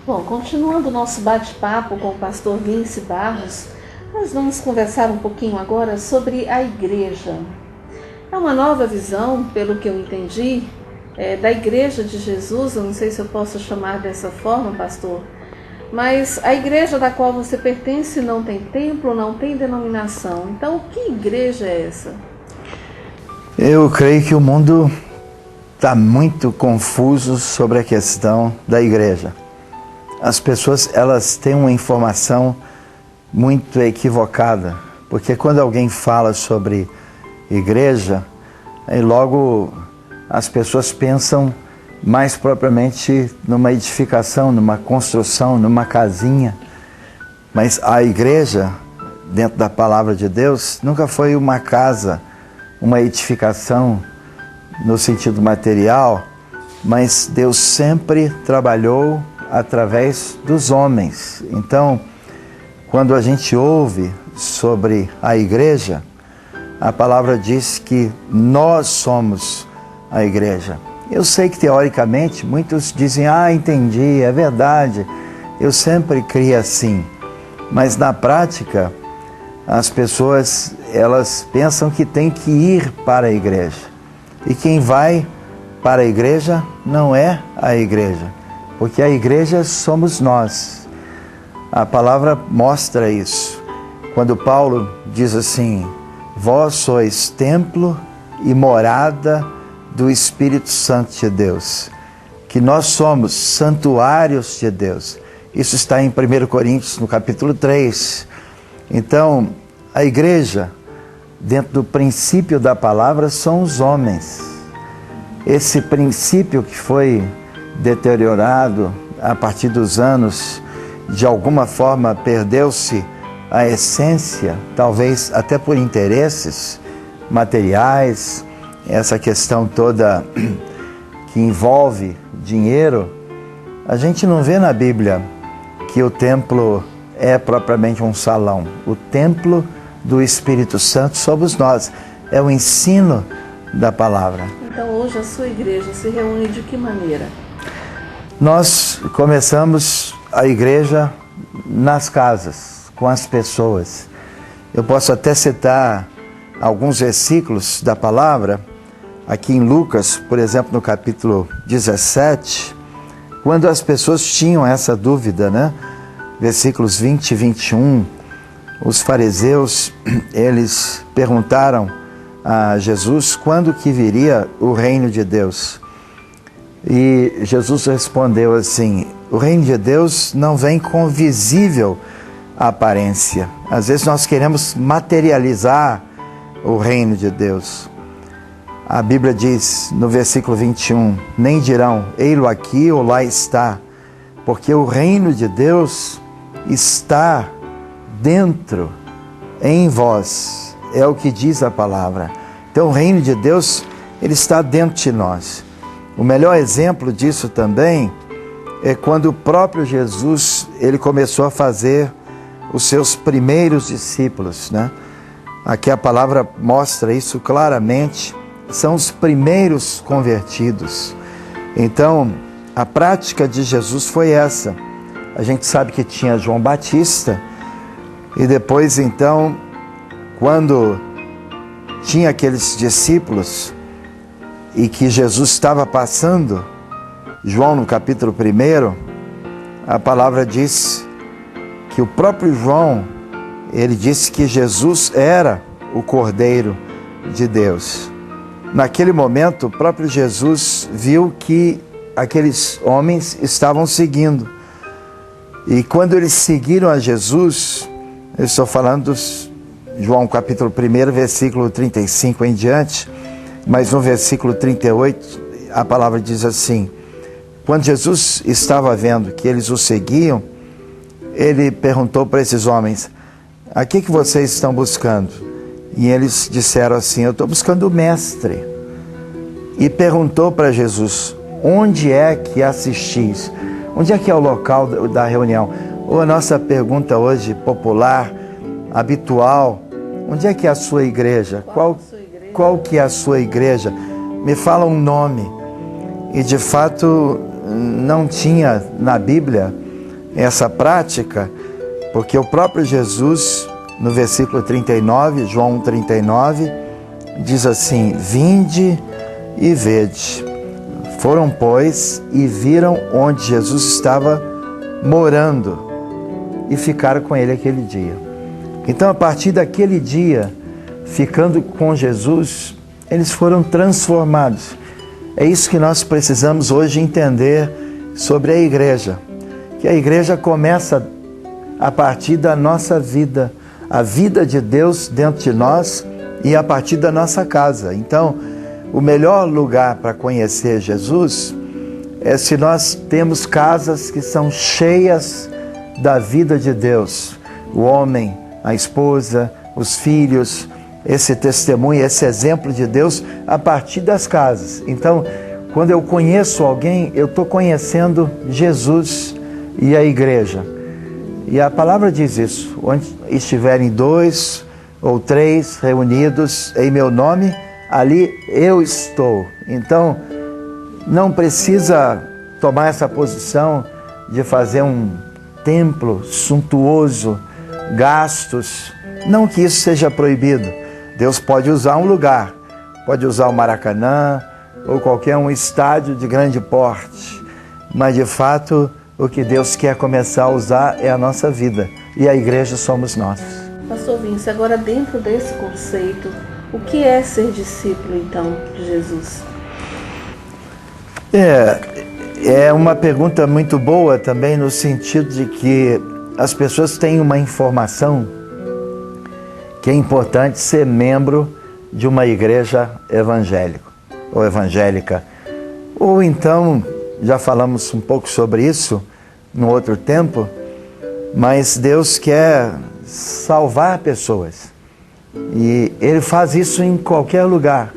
Bom, continuando o nosso bate-papo com o pastor Vince Barros, nós vamos conversar um pouquinho agora sobre a igreja. É uma nova visão, pelo que eu entendi, da igreja de Jesus. Eu não sei se eu posso chamar dessa forma, pastor, mas a igreja da qual você pertence não tem templo, não tem denominação. Então, que igreja é essa? Eu creio que o mundo está muito confuso sobre a questão da igreja. As pessoas, elas têm uma informação muito equivocada, porque quando alguém fala sobre igreja, aí logo as pessoas pensam mais propriamente numa edificação, numa construção, numa casinha. Mas a igreja, dentro da palavra de Deus, nunca foi uma casa, uma edificação no sentido material, mas Deus sempre trabalhou através dos homens. Então, quando a gente ouve sobre a igreja, a palavra diz que nós somos a igreja. Eu sei que teoricamente muitos dizem, entendi, é verdade, eu sempre criei assim. Mas na prática, as pessoas, elas pensam que tem que ir para a igreja. E quem vai para a igreja não é a igreja, porque a igreja somos nós. A palavra mostra isso. Quando Paulo diz assim, vós sois templo e morada do Espírito Santo de Deus, que nós somos santuários de Deus. Isso está em 1 Coríntios, no capítulo 3. Então, a igreja, dentro do princípio da palavra, são os homens. Esse princípio que foi deteriorado a partir dos anos, de alguma forma perdeu-se a essência, talvez até por interesses materiais, essa questão toda que envolve dinheiro. A gente não vê na Bíblia que o templo é propriamente um salão. O templo do Espírito Santo somos nós. É o ensino da palavra. Então hoje a sua igreja se reúne de que maneira? Nós começamos a igreja nas casas, com as pessoas. Eu posso até citar alguns versículos da palavra, aqui em Lucas, por exemplo, no capítulo 17, quando as pessoas tinham essa dúvida, né? Versículos 20 e 21, os fariseus, eles perguntaram a Jesus quando que viria o reino de Deus. E Jesus respondeu assim, o reino de Deus não vem com visível aparência. Às vezes nós queremos materializar o reino de Deus. A Bíblia diz no versículo 21, nem dirão, ei-lo aqui ou lá está, porque o reino de Deus está dentro, em vós, é o que diz a palavra. Então o reino de Deus, ele está dentro de nós. O melhor exemplo disso também é quando o próprio Jesus, ele começou a fazer os seus primeiros discípulos, né? Aqui a palavra mostra isso claramente, são os primeiros convertidos. Então, a prática de Jesus foi essa. A gente sabe que tinha João Batista, e depois então, quando tinha aqueles discípulos, e que Jesus estava passando, João no capítulo 1, a palavra diz que o próprio João, ele disse que Jesus era o Cordeiro de Deus. Naquele momento, o próprio Jesus viu que aqueles homens estavam seguindo. E quando eles seguiram a Jesus, eu estou falando dos João capítulo 1, versículo 35 em diante, mas no versículo 38, a palavra diz assim, quando Jesus estava vendo que eles o seguiam, ele perguntou para esses homens, a que vocês estão buscando? E eles disseram assim, eu estou buscando o mestre. E perguntou para Jesus, onde é que assistis? Onde é que é o local da reunião? Ou a nossa pergunta hoje, popular, habitual, onde é que é a sua igreja? Qual que é a sua igreja? Me fala um nome. E de fato não tinha na Bíblia essa prática, porque o próprio Jesus, no versículo 39, João 39, diz assim: vinde e vede. Foram, pois, e viram onde Jesus estava morando e ficaram com ele aquele dia. Então, a partir daquele dia, ficando com Jesus, eles foram transformados. É isso que nós precisamos hoje entender sobre a igreja. Que a igreja começa a partir da nossa vida, a vida de Deus dentro de nós e a partir da nossa casa. Então, o melhor lugar para conhecer Jesus é se nós temos casas que são cheias da vida de Deus. O homem, a esposa, os filhos, esse testemunho, esse exemplo de Deus a partir das casas. Então, quando eu conheço alguém, eu estou conhecendo Jesus e a igreja. E a palavra diz isso: onde estiverem 2 ou 3 reunidos em meu nome, ali eu estou. Então, não precisa tomar essa posição de fazer um templo suntuoso, gastos. Não que isso seja proibido. Deus pode usar um lugar, pode usar o Maracanã ou qualquer um estádio de grande porte. Mas, de fato, o que Deus quer começar a usar é a nossa vida. E a igreja somos nós. Pastor Vince, agora dentro desse conceito, o que é ser discípulo, então, de Jesus? É uma pergunta muito boa também, no sentido de que as pessoas têm uma informação que é importante ser membro de uma igreja evangélica ou evangélica. Ou então, já falamos um pouco sobre isso no outro tempo, mas Deus quer salvar pessoas. E Ele faz isso em qualquer lugar.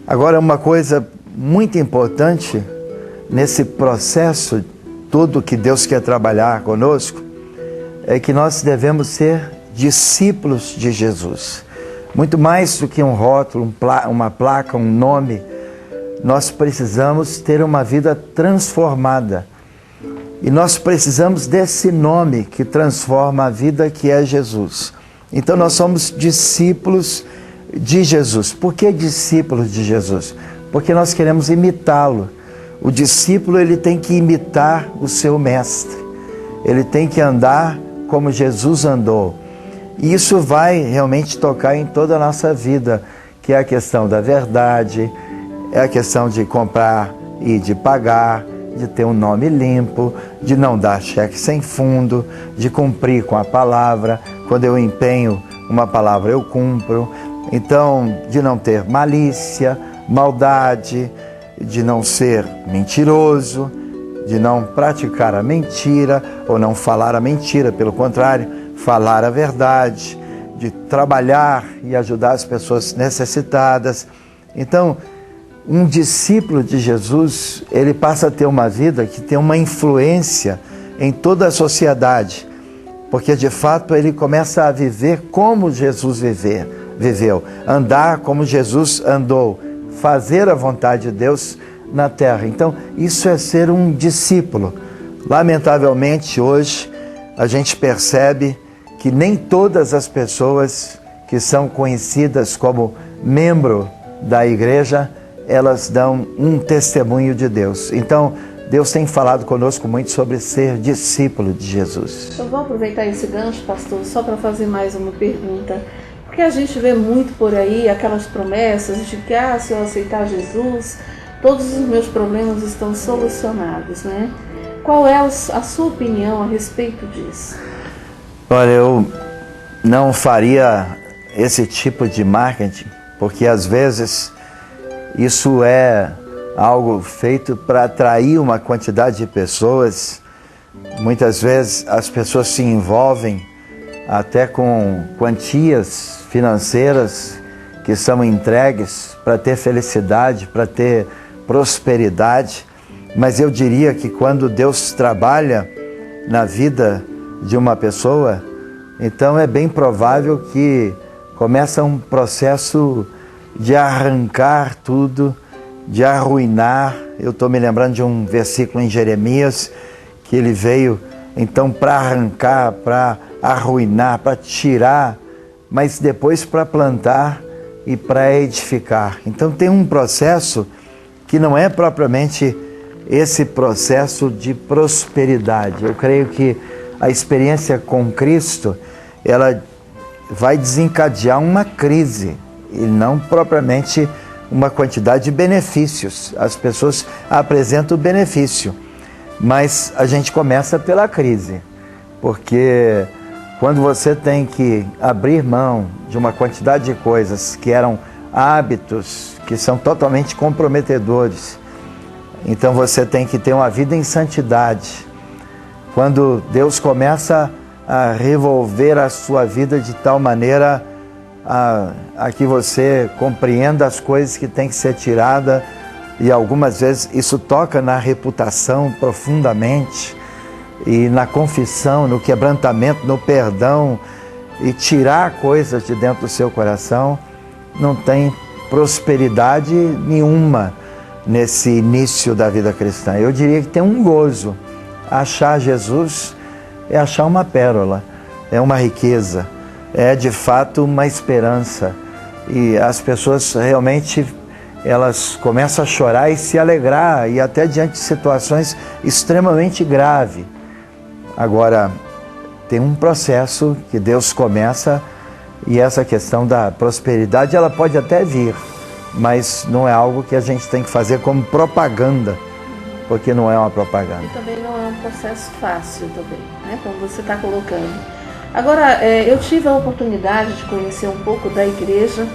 Agora, uma coisa muito importante nesse processo todo que Deus quer trabalhar conosco é que nós devemos ser discípulos de Jesus. Muito mais do que um rótulo, uma placa, um nome, nós precisamos ter uma vida transformada. E nós precisamos desse nome que transforma a vida, que é Jesus. Então nós somos discípulos de Jesus. Por que discípulos de Jesus? Porque nós queremos imitá-lo. O discípulo, ele tem que imitar o seu mestre. Ele tem que andar como Jesus andou. E isso vai realmente tocar em toda a nossa vida, que é a questão da verdade, é a questão de comprar e de pagar, de ter um nome limpo, de não dar cheque sem fundo, de cumprir com a palavra. Quando eu empenho uma palavra, eu cumpro. Então, de não ter malícia, maldade, de não ser mentiroso, de não praticar a mentira ou não falar a mentira, pelo contrário, falar a verdade, de trabalhar e ajudar as pessoas necessitadas. Então, um discípulo de Jesus, ele passa a ter uma vida que tem uma influência em toda a sociedade, porque de fato ele começa a viver como Jesus viveu, andar como Jesus andou, fazer a vontade de Deus na terra. Então, isso é ser um discípulo. Lamentavelmente, hoje, a gente percebe que nem todas as pessoas que são conhecidas como membro da igreja, elas dão um testemunho de Deus. Então, Deus tem falado conosco muito sobre ser discípulo de Jesus. Eu vou aproveitar esse gancho, pastor, só para fazer mais uma pergunta. Porque a gente vê muito por aí aquelas promessas de que, se eu aceitar Jesus, todos os meus problemas estão solucionados, né? Qual é a sua opinião a respeito disso? Olha, eu não faria esse tipo de marketing, porque às vezes isso é algo feito para atrair uma quantidade de pessoas. Muitas vezes as pessoas se envolvem até com quantias financeiras que são entregues para ter felicidade, para ter prosperidade. Mas eu diria que quando Deus trabalha na vida de uma pessoa, então é bem provável que começa um processo de arrancar tudo, de arruinar. Eu estou me lembrando de um versículo em Jeremias, que ele veio Então, para arrancar, para arruinar, para tirar, mas depois para plantar e para edificar. Então, tem um processo que não é propriamente esse processo de prosperidade. Eu creio que a experiência com Cristo, ela vai desencadear uma crise e não propriamente uma quantidade de benefícios. As pessoas apresentam o benefício, mas a gente começa pela crise, porque quando você tem que abrir mão de uma quantidade de coisas que eram hábitos, que são totalmente comprometedores, então você tem que ter uma vida em santidade. Quando Deus começa a revolver a sua vida de tal maneira a que você compreenda as coisas que tem que ser tirada, e algumas vezes isso toca na reputação profundamente, e na confissão, no quebrantamento, no perdão, e tirar coisas de dentro do seu coração, não tem prosperidade nenhuma nesse início da vida cristã. Eu diria que tem um gozo. Achar Jesus é achar uma pérola, é uma riqueza, é de fato uma esperança. E as pessoas realmente, elas começam a chorar e se alegrar, e até diante de situações extremamente graves. Agora, tem um processo que Deus começa, e essa questão da prosperidade, ela pode até vir, mas não é algo que a gente tem que fazer como propaganda, porque não é uma propaganda. E também não é um processo fácil também, né, como você está colocando. Agora, eu tive a oportunidade de conhecer um pouco da igreja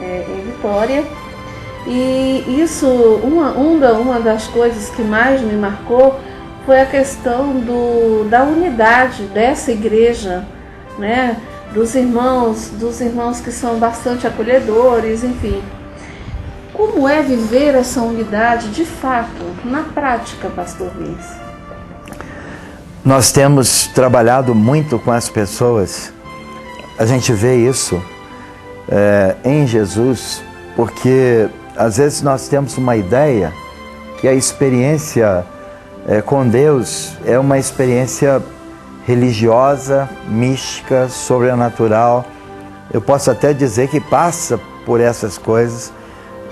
em Vitória, e isso, uma das coisas que mais me marcou foi a questão da unidade dessa igreja, né, dos irmãos que são bastante acolhedores, enfim. Como é viver essa unidade de fato, na prática, pastor Vince? Nós temos trabalhado muito com as pessoas, a gente vê isso em Jesus, porque às vezes nós temos uma ideia que a experiência com Deus é uma experiência religiosa, mística, sobrenatural. Eu posso até dizer que passa por essas coisas,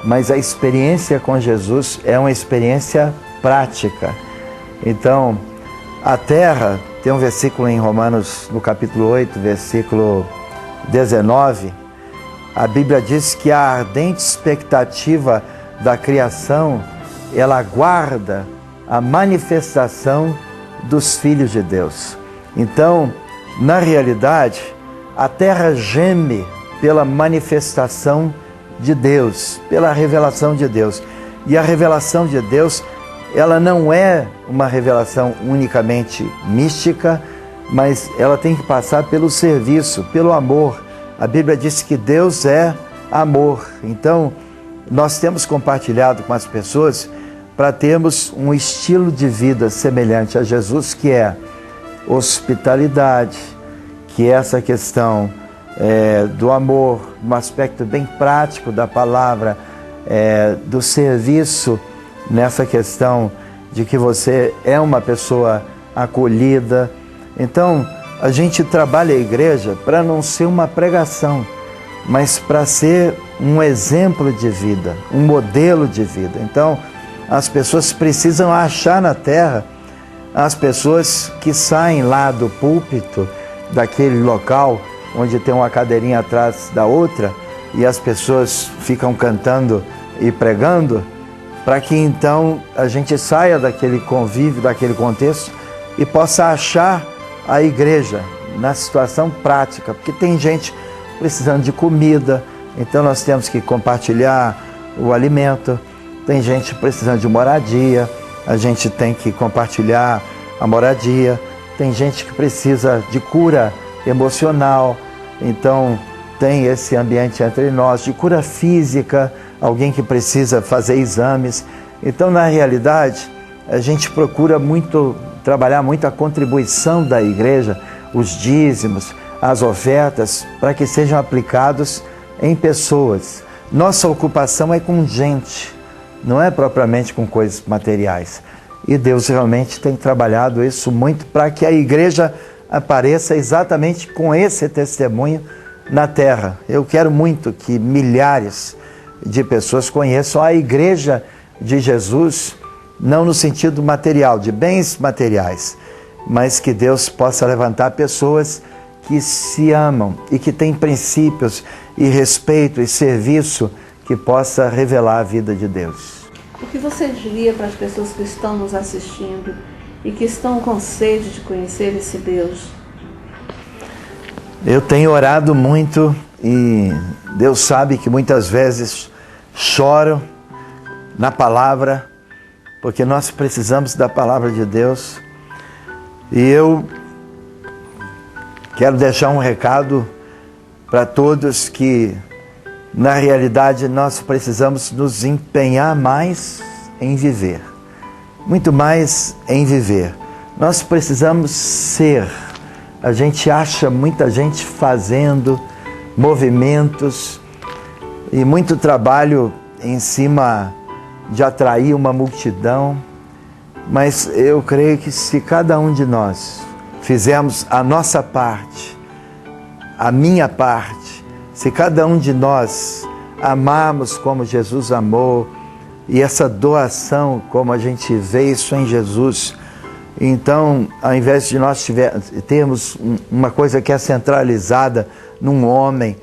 mas a experiência com Jesus é uma experiência prática. Então, a terra, tem um versículo em Romanos, no capítulo 8, versículo 19, a Bíblia diz que a ardente expectativa da criação, ela aguarda a manifestação dos filhos de Deus. Então, na realidade, a terra geme pela manifestação de Deus, pela revelação de Deus. E a revelação de Deus, ela não é uma revelação unicamente mística, mas ela tem que passar pelo serviço, pelo amor. A Bíblia diz que Deus é amor. Então, nós temos compartilhado com as pessoas para termos um estilo de vida semelhante a Jesus, que é hospitalidade, que é essa questão do amor, um aspecto bem prático da palavra, do serviço, nessa questão de que você é uma pessoa acolhida. Então, a gente trabalha a igreja para não ser uma pregação, mas para ser um exemplo de vida, um modelo de vida. Então, as pessoas precisam achar na terra as pessoas que saem lá do púlpito, daquele local onde tem uma cadeirinha atrás da outra, e as pessoas ficam cantando e pregando, para que então a gente saia daquele convívio, daquele contexto, e possa achar a igreja na situação prática, porque tem gente precisando de comida, então nós temos que compartilhar o alimento. Tem gente precisando de moradia, a gente tem que compartilhar a moradia. Tem gente que precisa de cura emocional, então tem esse ambiente entre nós, de cura física, alguém que precisa fazer exames. Então, na realidade, a gente procura muito trabalhar muito a contribuição da igreja, os dízimos, as ofertas, para que sejam aplicados em pessoas. Nossa ocupação é com gente, não é propriamente com coisas materiais. E Deus realmente tem trabalhado isso muito para que a igreja apareça exatamente com esse testemunho na terra. Eu quero muito que milhares de pessoas conheçam a igreja de Jesus, não no sentido material, de bens materiais, mas que Deus possa levantar pessoas que se amam e que têm princípios e respeito e serviço que possa revelar a vida de Deus. O que você diria para as pessoas que estão nos assistindo e que estão com sede de conhecer esse Deus? Eu tenho orado muito e Deus sabe que muitas vezes choro na palavra, porque nós precisamos da palavra de Deus. E eu quero deixar um recado para todos que, na realidade, nós precisamos nos empenhar mais em viver. Muito mais em viver. Nós precisamos ser. A gente acha muita gente fazendo movimentos e muito trabalho em cima de atrair uma multidão. Mas eu creio que se cada um de nós fizermos a nossa parte, a minha parte, se cada um de nós amarmos como Jesus amou, e essa doação, como a gente vê isso em Jesus, então, ao invés de nós termos uma coisa que é centralizada num homem,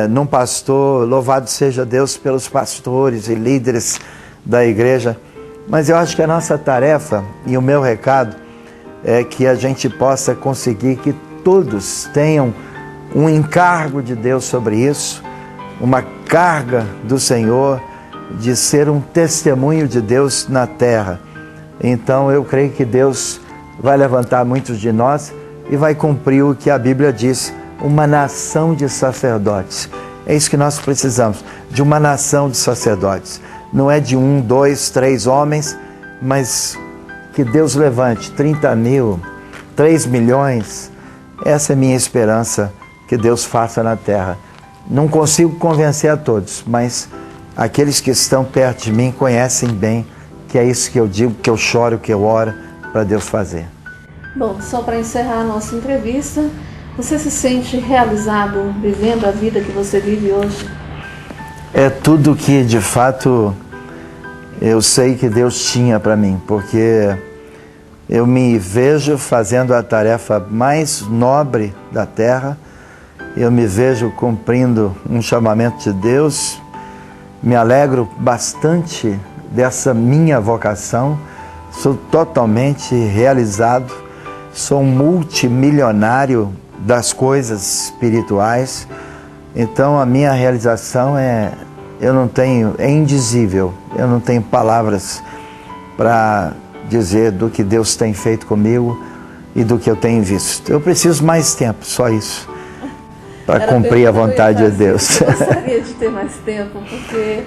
num pastor, louvado seja Deus pelos pastores e líderes da igreja, mas eu acho que a nossa tarefa e o meu recado é que a gente possa conseguir que todos tenham um encargo de Deus sobre isso, uma carga do Senhor de ser um testemunho de Deus na terra. Então eu creio que Deus vai levantar muitos de nós e vai cumprir o que a Bíblia diz, uma nação de sacerdotes. É isso que nós precisamos, de uma nação de sacerdotes. Não é de 1, 2, 3 homens, mas que Deus levante 30 mil, 3 milhões. Essa é a minha esperança que Deus faça na terra. Não consigo convencer a todos, mas aqueles que estão perto de mim conhecem bem que é isso que eu digo, que eu choro, que eu oro para Deus fazer. Bom, só para encerrar a nossa entrevista, você se sente realizado vivendo a vida que você vive hoje? É tudo que de fato eu sei que Deus tinha para mim, porque eu me vejo fazendo a tarefa mais nobre da terra, eu me vejo cumprindo um chamamento de Deus, me alegro bastante dessa minha vocação, sou totalmente realizado, sou um multimilionário das coisas espirituais, então a minha realização é indizível, eu não tenho palavras para dizer do que Deus tem feito comigo e do que eu tenho visto. Eu preciso mais tempo, só isso, para cumprir a vontade de Deus. Eu gostaria de ter mais tempo, porque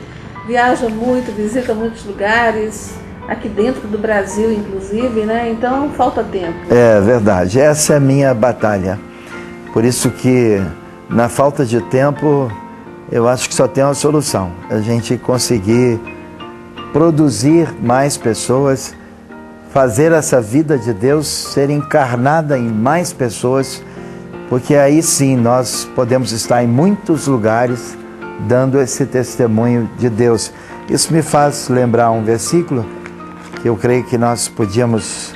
viaja muito, visita muitos lugares, aqui dentro do Brasil inclusive, né? Então falta tempo. É verdade, essa é a minha batalha. Por isso que na falta de tempo, eu acho que só tem uma solução. A gente conseguir produzir mais pessoas, fazer essa vida de Deus ser encarnada em mais pessoas, porque aí sim nós podemos estar em muitos lugares dando esse testemunho de Deus. Isso me faz lembrar um versículo que eu creio que nós podíamos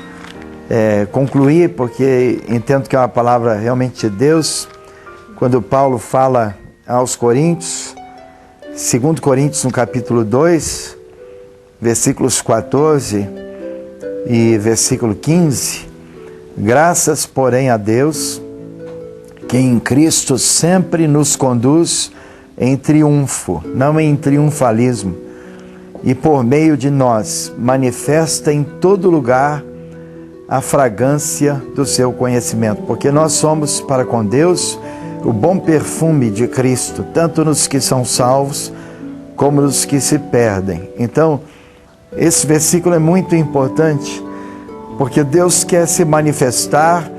concluir, porque entendo que é uma palavra realmente de Deus, quando Paulo fala aos Coríntios, 2 Coríntios no capítulo 2, versículos 14 e versículo 15, graças, porém, a Deus, que em Cristo sempre nos conduz em triunfo, não em triunfalismo, e por meio de nós manifesta em todo lugar a fragrância do seu conhecimento, porque nós somos para com Deus o bom perfume de Cristo, tanto nos que são salvos como nos que se perdem. Então, esse versículo é muito importante, porque Deus quer se manifestar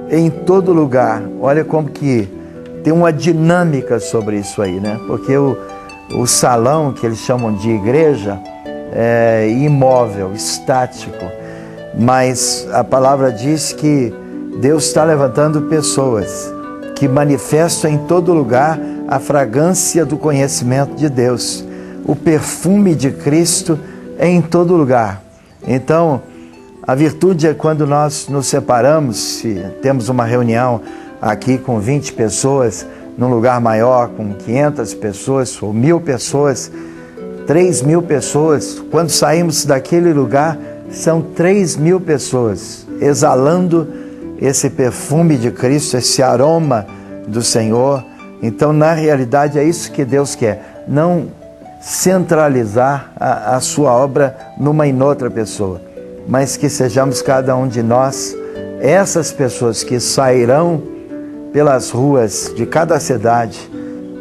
em todo lugar. Olha como que tem uma dinâmica sobre isso aí, né? Porque o salão, que eles chamam de igreja, é imóvel, estático. mas a palavra diz que Deus está levantando pessoas que manifestam em todo lugar a fragrância do conhecimento de Deus. O perfume de Cristo é em todo lugar. Então, a virtude é quando nós nos separamos, se temos uma reunião aqui com 20 pessoas, num lugar maior com 500 pessoas ou 1.000 pessoas, 3.000 pessoas, quando saímos daquele lugar, são 3.000 pessoas exalando esse perfume de Cristo, esse aroma do Senhor. Então, na realidade, é isso que Deus quer, não centralizar a sua obra numa e noutra pessoa, mas que sejamos cada um de nós essas pessoas que sairão pelas ruas de cada cidade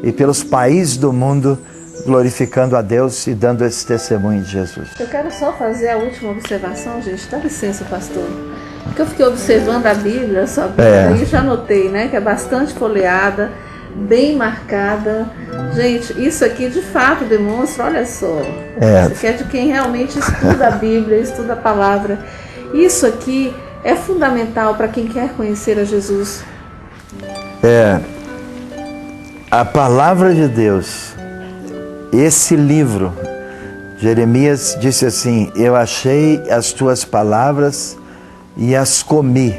e pelos países do mundo glorificando a Deus e dando esse testemunho de Jesus. Eu quero só fazer a última observação, gente. Dá licença, pastor. Porque eu fiquei observando a Bíblia, sua Bíblia, e já notei, né, que é bastante folheada, bem marcada. Gente, isso aqui de fato demonstra, olha só, isso aqui é de quem realmente estuda a Bíblia, estuda a palavra. Isso aqui é fundamental para quem quer conhecer a Jesus. A palavra de Deus, esse livro, Jeremias disse assim: eu achei as tuas palavras e as comi.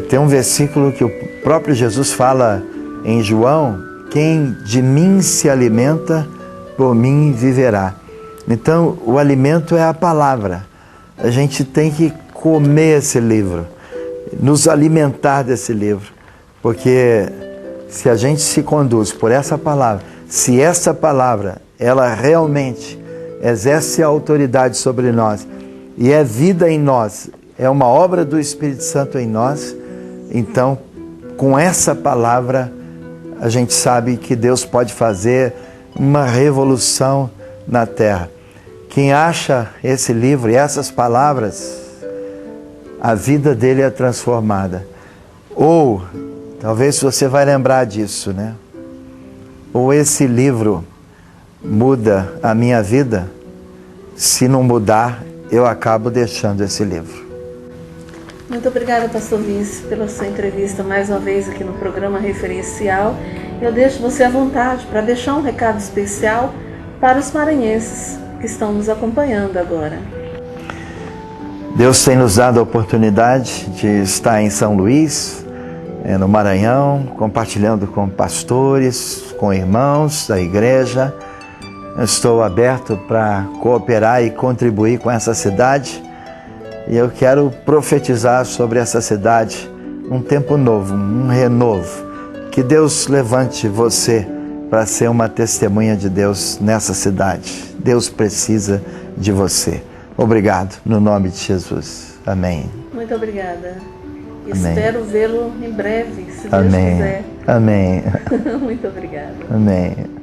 Tem um versículo que o próprio Jesus fala em João: quem de mim se alimenta, por mim viverá. Então, o alimento é a palavra. A gente tem que comer esse livro, nos alimentar desse livro, porque se a gente se conduz por essa palavra, se essa palavra, ela realmente exerce a autoridade sobre nós e é vida em nós, é uma obra do Espírito Santo em nós, então, com essa palavra, a gente sabe que Deus pode fazer uma revolução na terra. Quem acha esse livro e essas palavras, a vida dele é transformada. Ou, talvez você vai lembrar disso, né? Ou esse livro muda a minha vida, se não mudar, eu acabo deixando esse livro. Muito obrigada, pastor Vince, pela sua entrevista mais uma vez aqui no programa Referencial. Eu deixo você à vontade para deixar um recado especial para os maranhenses que estão nos acompanhando agora. Deus tem nos dado a oportunidade de estar em São Luís, no Maranhão, compartilhando com pastores, com irmãos da igreja. Eu estou aberto para cooperar e contribuir com essa cidade. E eu quero profetizar sobre essa cidade um tempo novo, um renovo. Que Deus levante você para ser uma testemunha de Deus nessa cidade. Deus precisa de você. Obrigado, no nome de Jesus. Amém. Muito obrigada. Amém. Espero vê-lo em breve, se Deus Amém. quiser. Amém. Muito obrigada. Amém.